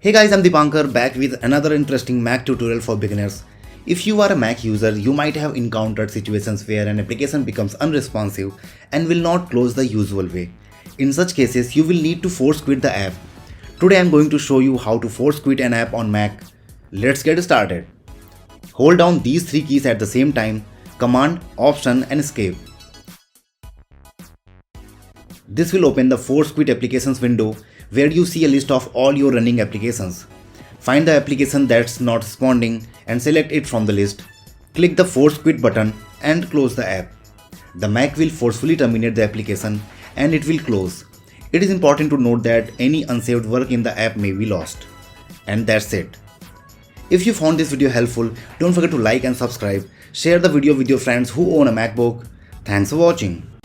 Hey guys, I'm Dipankar back with another interesting Mac tutorial for beginners. If you are a Mac user, you might have encountered situations where an application becomes unresponsive and will not close the usual way. In such cases, you will need to force quit the app. Today I'm going to show you how to force quit an app on Mac. Let's get started. Hold down these three keys at the same time: Command, Option and Escape. This will open the Force Quit Applications window where you see a list of all your running applications. Find the application that's not responding and select it from the list. Click the Force Quit button and close the app. The Mac will forcefully terminate the application and it will close. It is important to note that any unsaved work in the app may be lost. And that's it. If you found this video helpful, don't forget to like and subscribe. Share the video with your friends who own a MacBook. Thanks for watching.